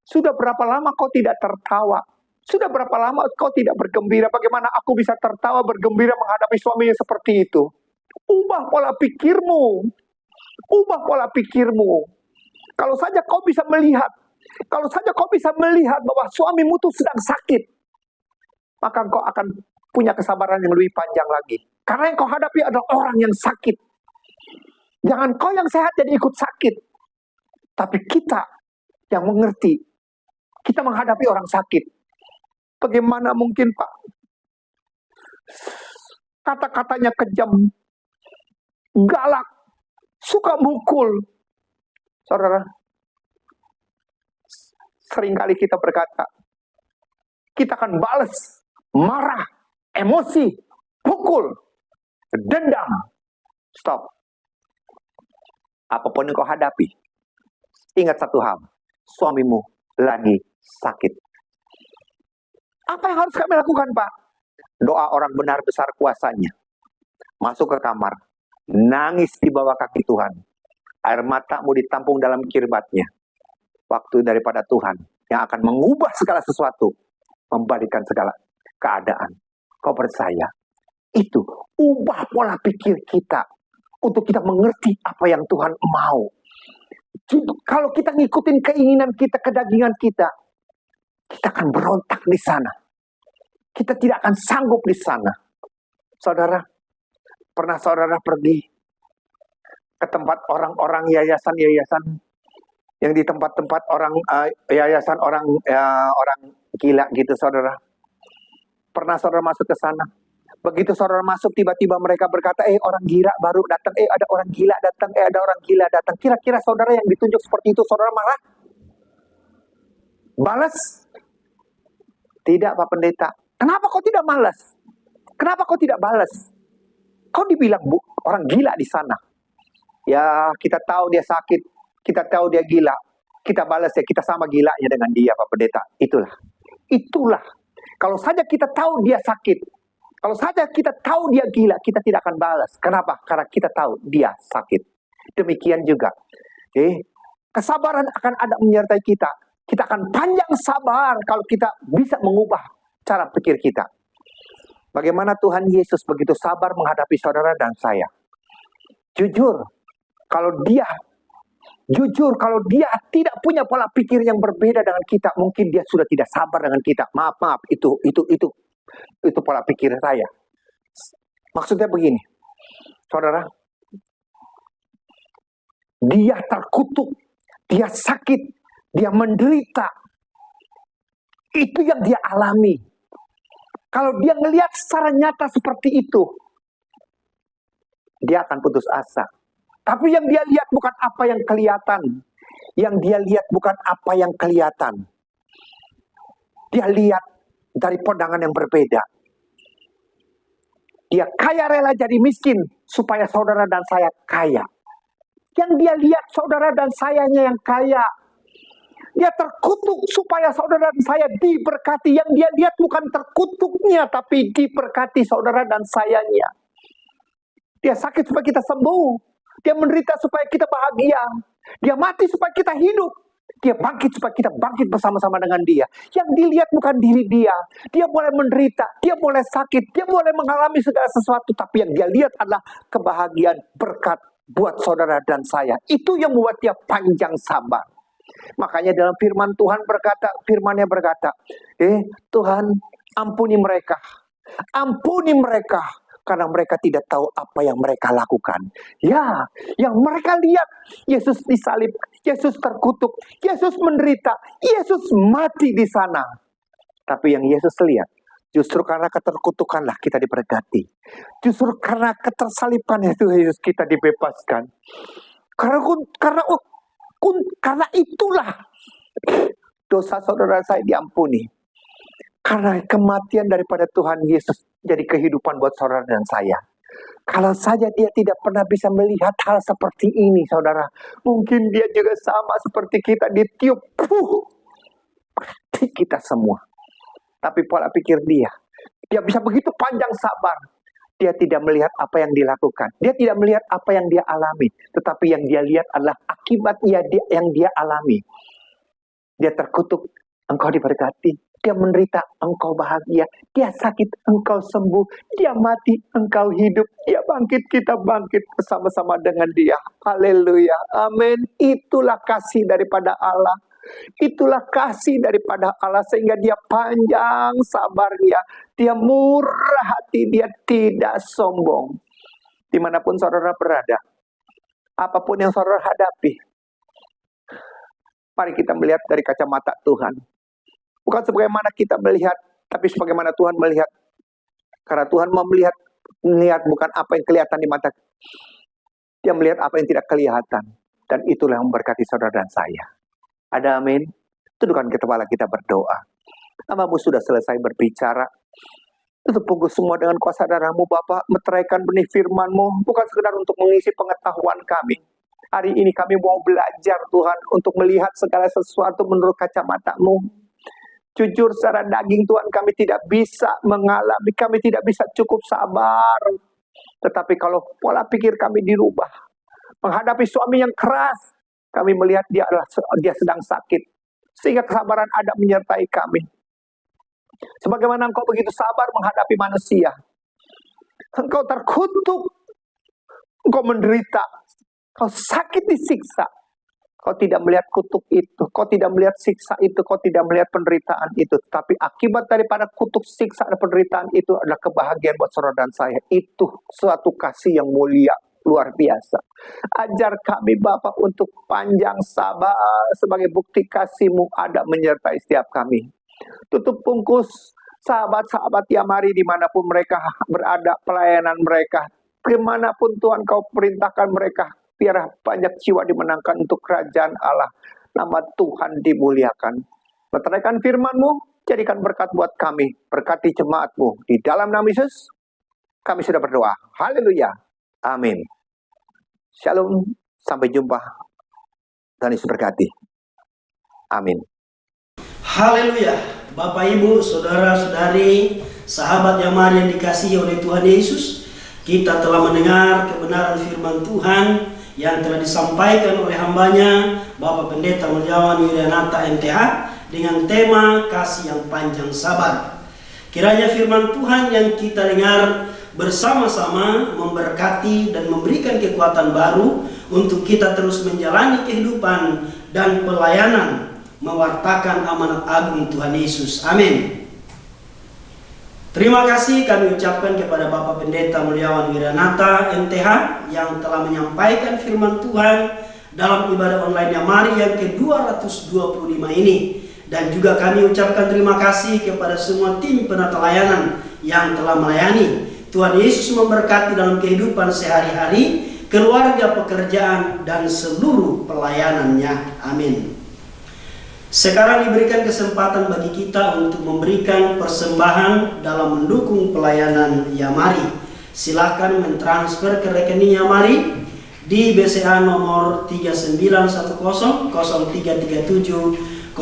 Sudah berapa lama kau tidak tertawa? Sudah berapa lama kau tidak bergembira? Bagaimana aku bisa tertawa bergembira menghadapi suaminya seperti itu? Ubah pola pikirmu. Ubah pola pikirmu. Kalau saja kau bisa melihat, bahwa suamimu itu sedang sakit, maka kau akan punya kesabaran yang lebih panjang lagi. Karena yang kau hadapi adalah orang yang sakit. Jangan kau yang sehat jadi ikut sakit. Tapi kita yang mengerti, kita menghadapi orang sakit. Bagaimana mungkin Pak? Kata-katanya kejam, galak, suka mukul. Saudara, seringkali kita berkata, kita akan balas, marah, emosi, pukul, dendam. Stop. Apapun yang kau hadapi, ingat satu hal, suamimu lagi sakit. Apa yang harus kami lakukan, Pak? Doa orang benar besar kuasanya. Masuk ke kamar, nangis di bawah kaki Tuhan. Air matamu ditampung dalam kirbatnya. Waktu daripada Tuhan yang akan mengubah segala sesuatu, membalikkan segala keadaan. Kau percaya? Itu ubah pola pikir kita untuk kita mengerti apa yang Tuhan mau. Kalau kita ngikutin keinginan kita, kedagingan kita, kita akan berontak di sana. Kita tidak akan sanggup di sana. Saudara, Pernah saudara pergi ke tempat orang-orang yayasan-yayasan yang di tempat-tempat orang yayasan orang gila gitu saudara. Pernah saudara masuk ke sana? Begitu saudara masuk, tiba-tiba mereka berkata, orang gila baru datang, ada orang gila datang, ada orang gila datang. Kira-kira saudara yang ditunjuk seperti itu, saudara marah? Balas? Tidak, Pak Pendeta. Kenapa kau tidak balas? Kenapa kau tidak balas? Kau dibilang orang gila di sana. Ya, kita tahu dia sakit, kita tahu dia gila. Kita balas ya, kita sama gilanya dengan dia, Pak Pendeta. Itulah. Kalau saja kita tahu dia sakit, kalau saja kita tahu dia gila, kita tidak akan balas. Kenapa? Karena kita tahu dia sakit. Demikian juga. Kesabaran akan ada menyertai kita. Kita akan panjang sabar kalau kita bisa mengubah cara pikir kita. Bagaimana Tuhan Yesus begitu sabar menghadapi saudara dan saya. Jujur, kalau dia tidak punya pola pikir yang berbeda dengan kita, mungkin dia sudah tidak sabar dengan kita. Maaf, itu pola pikir saya. Maksudnya begini, saudara, dia terkutuk, dia sakit, dia menderita. Itu yang dia alami. Kalau dia melihat secara nyata seperti itu, dia akan putus asa. Tapi yang dia lihat bukan apa yang kelihatan. Yang dia lihat bukan apa yang kelihatan. Dia lihat dari pandangan yang berbeda. Dia kaya rela jadi miskin supaya saudara dan saya kaya. Yang dia lihat saudara dan sayanya yang kaya. Dia terkutuk supaya saudara dan saya diberkati. Yang dia lihat bukan terkutuknya, tapi diberkati saudara dan sayanya. Dia sakit supaya kita sembuh. Dia menderita supaya kita bahagia. Dia mati supaya kita hidup. Dia bangkit supaya kita bangkit bersama-sama dengan dia. Yang dilihat bukan diri dia. Dia boleh menderita, dia boleh sakit, dia boleh mengalami segala sesuatu. Tapi yang dia lihat adalah kebahagiaan, berkat buat saudara dan saya. Itu yang membuat dia panjang sabar. Makanya dalam firman Tuhan firman-Nya berkata, Tuhan ampuni mereka. Ampuni mereka. Karena mereka tidak tahu apa yang mereka lakukan. Ya, yang mereka lihat, Yesus disalib, Yesus terkutuk, Yesus menderita, Yesus mati di sana. Tapi yang Yesus lihat, justru karena keterkutukanlah kita diberkati. Justru karena ketersaliban itu Yesus kita dibebaskan. Karena itulah dosa saudara saya diampuni. Karena kematian daripada Tuhan Yesus jadi kehidupan buat saudara dan saya. Kalau saja dia tidak pernah bisa melihat hal seperti ini, saudara, mungkin dia juga sama seperti kita, ditiup, mati kita semua. Tapi pola pikir dia bisa begitu panjang sabar. Dia tidak melihat apa yang dilakukan. Dia tidak melihat apa yang dia alami. Tetapi yang dia lihat adalah akibat yang dia alami. Dia terkutuk, engkau diberkati. Dia menderita, engkau bahagia. Dia sakit, engkau sembuh. Dia mati, engkau hidup. Dia bangkit, kita bangkit bersama-sama dengan dia. Haleluya. Amin. Itulah kasih daripada Allah. Itulah kasih daripada Allah. Sehingga dia panjang sabarnya. Dia murah hati. Dia tidak sombong. Dimanapun saudara berada. Apapun yang saudara hadapi. Mari kita melihat dari kacamata Tuhan. Bukan sebagaimana kita melihat, tapi sebagaimana Tuhan melihat. Karena Tuhan mau melihat bukan apa yang kelihatan di mata. Dia melihat apa yang tidak kelihatan. Dan itulah yang memberkati saudara dan saya. Ada amin? Tundukkan kepala kita berdoa. Hamba-Mu sudah selesai berbicara. Tutup punggung semua dengan kuasa darah-Mu, Bapa. Meteraikan benih firman-Mu, bukan sekedar untuk mengisi pengetahuan kami. Hari ini kami mau belajar, Tuhan, untuk melihat segala sesuatu menurut kacamata-Mu. Jujur secara daging Tuhan kami tidak bisa mengalami, kami tidak bisa cukup sabar. Tetapi kalau pola pikir kami dirubah, menghadapi suami yang keras, kami melihat dia sedang sakit. Sehingga kesabaran ada menyertai kami. Sebagaimana Engkau begitu sabar menghadapi manusia. Engkau terkutuk, Engkau menderita, Engkau sakit disiksa. Kau tidak melihat kutuk itu, kau tidak melihat siksa itu, kau tidak melihat penderitaan itu. Tapi akibat daripada kutuk, siksa, dan penderitaan itu adalah kebahagiaan buat saudara dan saya. Itu suatu kasih yang mulia, luar biasa. Ajar kami Bapa untuk panjang sabar sebagai bukti kasih-Mu ada menyertai setiap kami. Tutup bungkus sahabat-sahabat yang mari dimanapun mereka berada, pelayanan mereka. Kemanapun Tuhan kau perintahkan mereka, biarlah banyak jiwa dimenangkan untuk kerajaan Allah. Nama Tuhan dimuliakan. Meteraikan firman-Mu, jadikan berkat buat kami. Berkati jemaat-Mu. Di dalam nama Yesus, kami sudah berdoa. Haleluya. Amin. Shalom. Sampai jumpa. Tuhan Yesus berkati. Amin. Haleluya. Bapak, Ibu, saudara-saudari, sahabat yang mari yang dikasihi oleh Tuhan Yesus, kita telah mendengar kebenaran firman Tuhan yang telah disampaikan oleh hambanya Bapak Pendeta Mulyawan Wiranata MTH dengan tema kasih yang panjang sabar. Kiranya firman Tuhan yang kita dengar bersama-sama memberkati dan memberikan kekuatan baru untuk kita terus menjalani kehidupan dan pelayanan mewartakan amanat agung Tuhan Yesus. Amin. Terima kasih kami ucapkan kepada Bapak Pendeta Mulyawan Wiranata MTH yang telah menyampaikan firman Tuhan dalam ibadah online yang mari yang ke-225 ini. Dan juga kami ucapkan terima kasih kepada semua tim penata layanan yang telah melayani. Tuhan Yesus memberkati dalam kehidupan sehari-hari, keluarga, pekerjaan, dan seluruh pelayanannya. Amin. Sekarang diberikan kesempatan bagi kita untuk memberikan persembahan dalam mendukung pelayanan Yamari. Silakan mentransfer ke rekening Yamari di BCA nomor 3910033700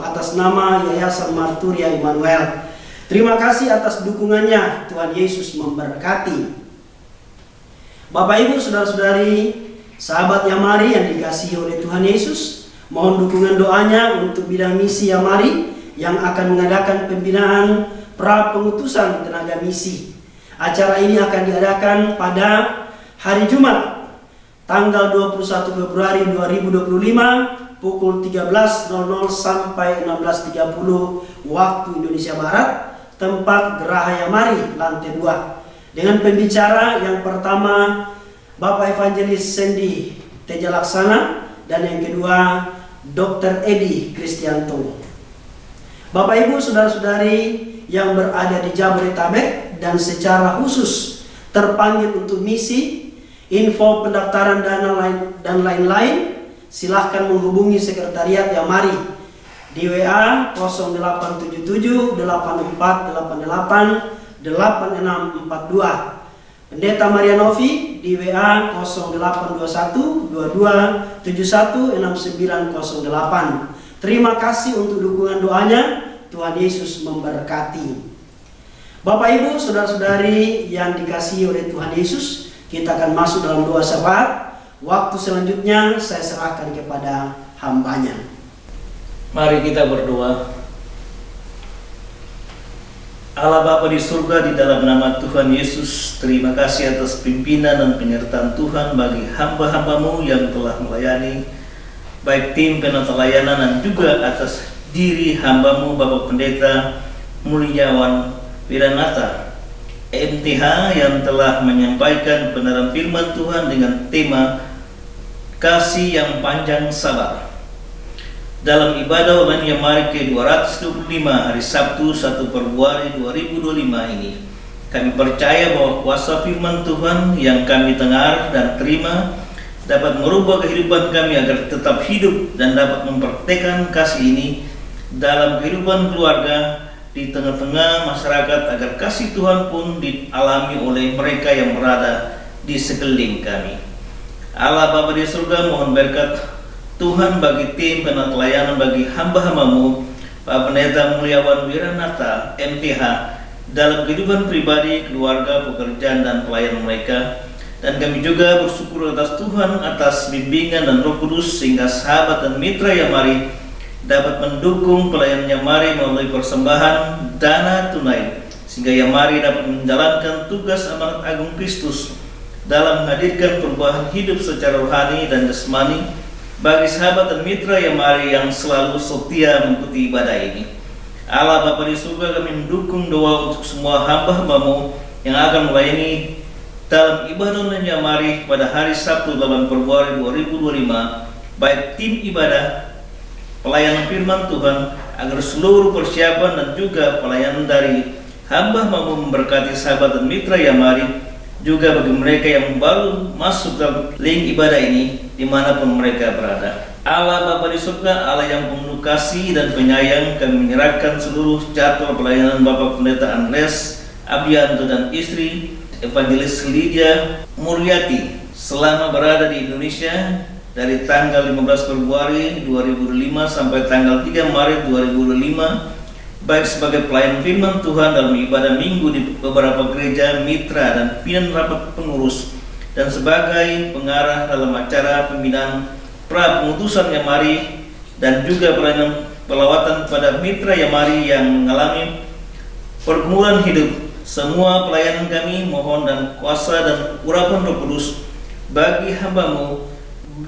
atas nama Yayasan Marturia Immanuel. Terima kasih atas dukungannya. Tuhan Yesus memberkati. Bapak, Ibu, saudara-saudari, sahabat Yamari yang dikasihi oleh Tuhan Yesus, mohon dukungan doanya untuk bidang misi Yamari yang akan mengadakan pembinaan pra pengutusan tenaga misi. Acara ini akan diadakan pada hari Jumat, tanggal 21 Februari 2025, pukul 13.00 sampai 16.30 waktu Indonesia Barat, tempat Geraha Yamari, lantai 2. Dengan pembicara yang pertama, Bapak Evangelis Sandy Teja Laksana, dan yang kedua Dr. Edi Kristianto. Bapak, Ibu, saudara-saudari yang berada di Jabodetabek dan secara khusus terpanggil untuk misi, info pendaftaran dana dan lain-lain, silahkan menghubungi sekretariat Yamari di WA 0877 8488 8642. Pendeta Marianovi di WA 0821 22 71 6908. Terima kasih untuk dukungan doanya. Tuhan Yesus memberkati. Bapak, Ibu, saudara-saudari yang dikasihi oleh Tuhan Yesus, kita akan masuk dalam doa syafaat. Waktu selanjutnya saya serahkan kepada hambanya. Mari kita berdoa. Allah Bapa di surga, di dalam nama Tuhan Yesus, terima kasih atas pimpinan dan penyertaan Tuhan bagi hamba-hamba-Mu yang telah melayani, baik tim penata layanan dan juga atas diri hamba-Mu Bapak Pendeta Mulyawan Wiranata MTH yang telah menyampaikan kebenaran firman Tuhan dengan tema kasih yang panjang sabar. Dalam ibadah online Yamari ke-225 hari Sabtu 1 Februari 2025 ini, kami percaya bahwa kuasa firman Tuhan yang kami dengar dan terima dapat merubah kehidupan kami agar tetap hidup dan dapat mempraktekkan kasih ini dalam kehidupan keluarga di tengah-tengah masyarakat, agar kasih Tuhan pun dialami oleh mereka yang berada di sekeliling kami. Allah Bapa di surga, mohon berkat Tuhan bagi tim penata layanan, bagi hamba-hamba-Mu Pak Pendeta Mulyawan Wiranata MTH dalam kehidupan pribadi, keluarga, pekerjaan, dan pelayanan mereka. Dan kami juga bersyukur atas Tuhan atas bimbingan dan Roh Kudus, sehingga sahabat dan mitra Yamari dapat mendukung pelayanan Yamari melalui persembahan dana tunai, sehingga Yamari dapat menjalankan tugas amanat agung Kristus dalam menghadirkan perubahan hidup secara rohani dan jasmani bagi sahabat dan mitra yang mari yang selalu setia mengikuti ibadah ini. Allah Bapa di surga, kami mendukung doa untuk semua hamba-hambamu yang akan melayani dalam ibadah dan Yamari pada hari Sabtu 8 Februari 2025, baik tim ibadah, pelayanan firman Tuhan, agar seluruh persiapan dan juga pelayanan dari hamba-hambamu memberkati sahabat dan mitra Yamari, juga bagi mereka yang baru masuk dalam link ibadah ini dimanapun mereka berada. Allah Bapa di surga, Allah yang penuh kasih dan penyayang, kami menyerahkan seluruh jadwal pelayanan Bapak Pendeta Andres Abianto dan istri Evangelis Lydia Muryati selama berada di Indonesia dari tanggal 15 Februari 2005 sampai tanggal 3 Maret 2005, baik sebagai pelayan firman Tuhan dalam ibadah minggu di beberapa gereja mitra dan pimpinan rapat pengurus, dan sebagai pengarah dalam acara pembinaan pra pengutusan Yamari, dan juga pelayanan pelawatan pada mitra Yamari yang mengalami pergumulan hidup. Semua pelayanan kami mohon dan kuasa dan urapan Roh Kudus bagi hambamu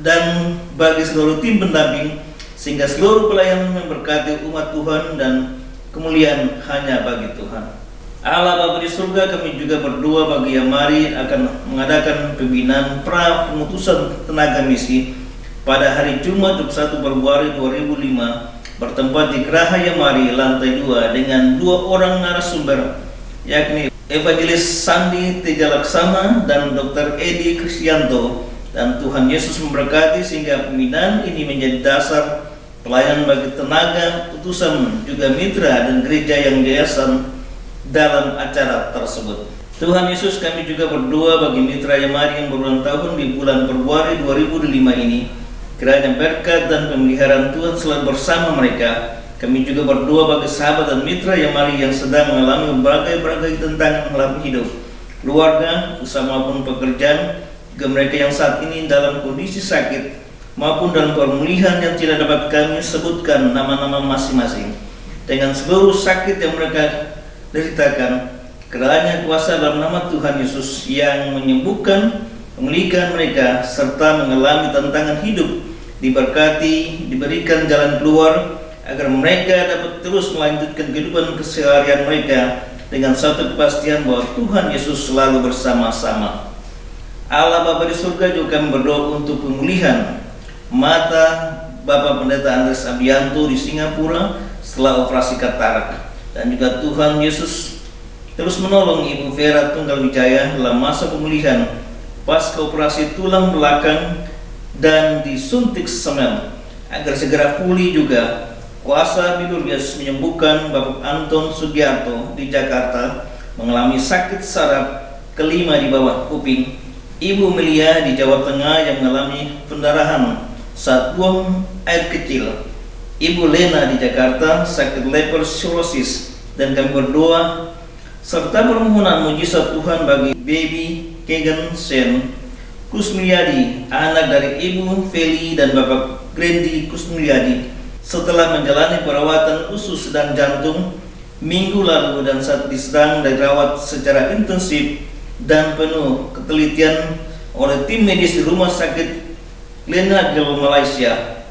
dan bagi seluruh tim pendamping, sehingga seluruh pelayanan memberkati umat Tuhan dan kemuliaan hanya bagi Tuhan. Allah Bapa di surga, kami juga berdoa bagi Yamari akan mengadakan pembinaan pra pengutusan tenaga misi pada hari Jumat 21 Februari 2005 bertempat di Geraha Yamari lantai 2 dengan 2 orang narasumber, yakni Evangelis Sandi Tejalaksana dan Dr. Edi Kristianto, dan Tuhan Yesus memberkati sehingga pembinaan ini menjadi dasar pelayanan bagi tenaga utusan juga mitra dan gereja yang yayasan dalam acara tersebut. Tuhan Yesus, kami juga berdoa bagi mitra Yamari yang berulang tahun di bulan Februari 2005 ini. Kiranya berkat dan pemeliharaan Tuhan selalu bersama mereka. Kami juga berdoa bagi sahabat dan mitra Yamari yang sedang mengalami berbagai tantangan dalam hidup, keluarga, usaha maupun pekerjaan, juga mereka yang saat ini dalam kondisi sakit maupun dalam pemulihan yang tidak dapat kami sebutkan nama-nama masing-masing. Dengan seluruh sakit yang mereka deritakan, kiranya kuasa dalam nama Tuhan Yesus yang menyembuhkan, memulihkan mereka, serta mengalami tantangan hidup diberkati, diberikan jalan keluar, agar mereka dapat terus melanjutkan kehidupan keseharian mereka dengan satu kepastian bahwa Tuhan Yesus selalu bersama-sama. Allah Bapa di surga, juga kami berdoa untuk pemulihan mata Bapak Pendeta Andres Abianto di Singapura setelah operasi katarak, dan juga Tuhan Yesus terus menolong Ibu Vera Tunggal Wijaya dalam masa pemulihan pasca operasi tulang belakang dan disuntik semen, agar segera pulih juga. Kuasa Bidur Yesus menyembuhkan Bapak Anton Sugiarto di Jakarta mengalami sakit saraf kelima di bawah kuping, Ibu Melia di Jawa Tengah yang mengalami pendarahan saat buang air kecil, Ibu Lena di Jakarta sakit leprosclerosis, dan kami berdoa serta permohonan mujizat Tuhan bagi baby Kegan Sen Kusmilyadi, anak dari Ibu Feli dan Bapak Grendi Kusmilyadi, setelah menjalani perawatan usus dan jantung minggu lalu, dan saat sedang dirawat secara intensif dan penuh ketelitian oleh tim medis di Rumah Sakit Gleneagles Malaysia,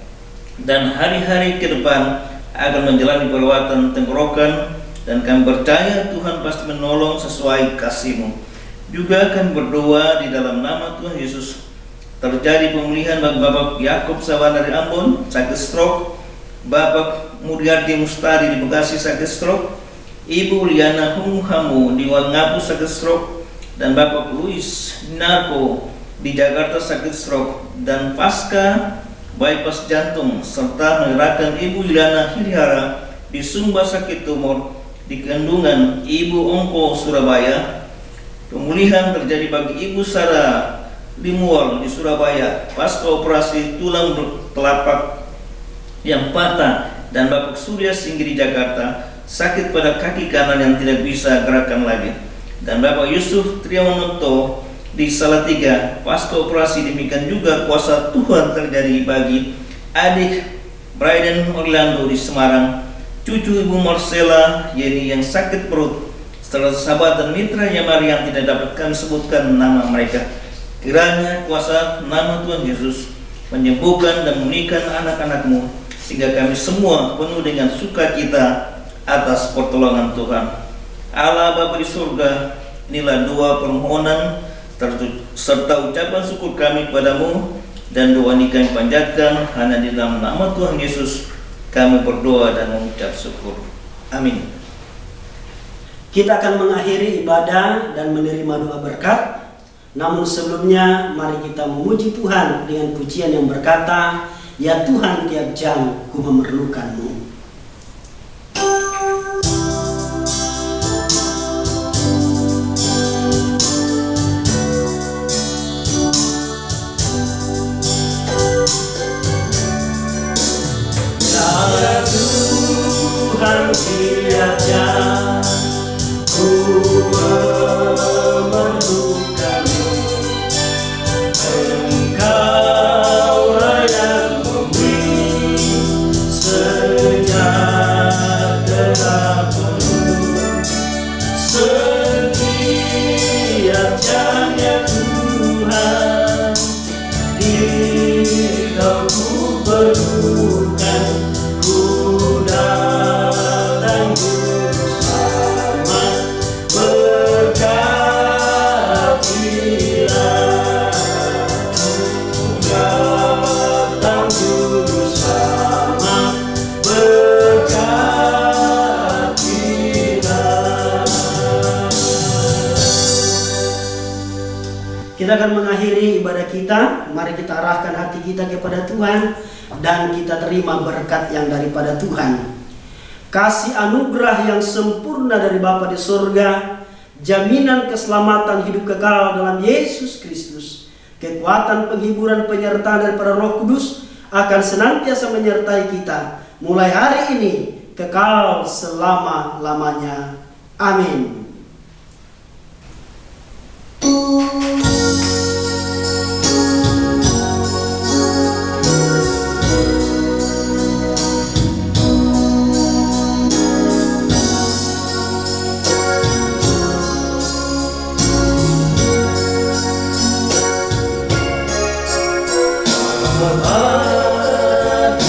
dan hari-hari ke depan akan menjalani perawatan tenggorokan, dan kami percaya Tuhan pasti menolong sesuai kasih-Mu. Juga kami berdoa di dalam nama Tuhan Yesus terjadi pemulihan bagi Bapak Yakob Sawan dari Ambon sakit stroke, Bapak Muryadi Mustari di Bekasi sakit stroke, Ibu Liana Humuhamu di Wangapu sakit stroke, dan Bapak Luis Narko di Jakarta sakit stroke dan pasca bypass jantung, serta menyerahkan Ibu Liana Hirihara di Sumba sakit tumor di kandungan Ibu Ongko Surabaya. Pemulihan terjadi bagi Ibu Sarah Limual di Surabaya pasca operasi tulang telapak yang patah, dan Bapak Surya Singgi di Jakarta sakit pada kaki kanan yang tidak bisa gerakan lagi, dan Bapak Yusuf Triawonoto di Salatiga pasca operasi. Demikian juga kuasa Tuhan terjadi bagi adik Brayden Orlando di Semarang, cucu Ibu Marcella Yeni yang sakit perut, setelah sahabat dan mitra Yamari yang tidak dapat kami sebutkan nama mereka. Kiranya kuasa nama Tuhan Yesus menyembuhkan dan memulihkan anak-anak-Mu, sehingga kami semua penuh dengan sukacita atas pertolongan Tuhan. Allah Bapa di surga, inilah doa permohonan serta ucapan syukur kami padamu, dan doa ini kami panjatkan hanya di dalam nama Tuhan Yesus kami berdoa dan mengucap syukur. Amin. Kita akan mengakhiri ibadah dan menerima doa berkat. Namun sebelumnya mari kita memuji Tuhan dengan pujian yang berkata, "Ya Tuhan, tiap jam ku memerlukan-Mu." Ya Tuhan, tiap jam ku memerlukan-Mu. Engkaulah yang memberi sejahtera penuh setiap jam, ya Tuhan, Engkau ku perlukan. Ku datang bersama, berkatilah. Ku datang bersama, berkatilah. Kita akan mengakhiri ibadah kita. Mari kita arahkan hati kita kepada Tuhan dan kita terima berkat yang daripada Tuhan. Kasih anugerah yang sempurna dari Bapa di surga, jaminan keselamatan hidup kekal dalam Yesus Kristus, kekuatan penghiburan penyertaan daripada Roh Kudus akan senantiasa menyertai kita mulai hari ini kekal selama-lamanya. Amin.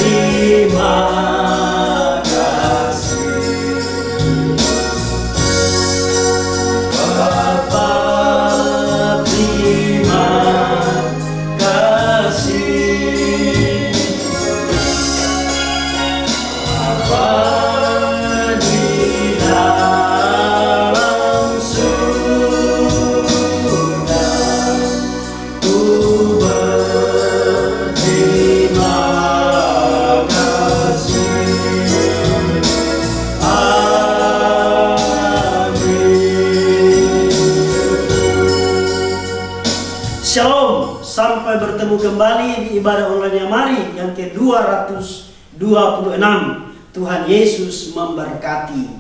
Terima kasih Bapa, terima kasih Bapa di dalam surga, ku berterima Shalom, sampai bertemu kembali di ibadah online Yamari yang ke-226. Tuhan Yesus memberkati.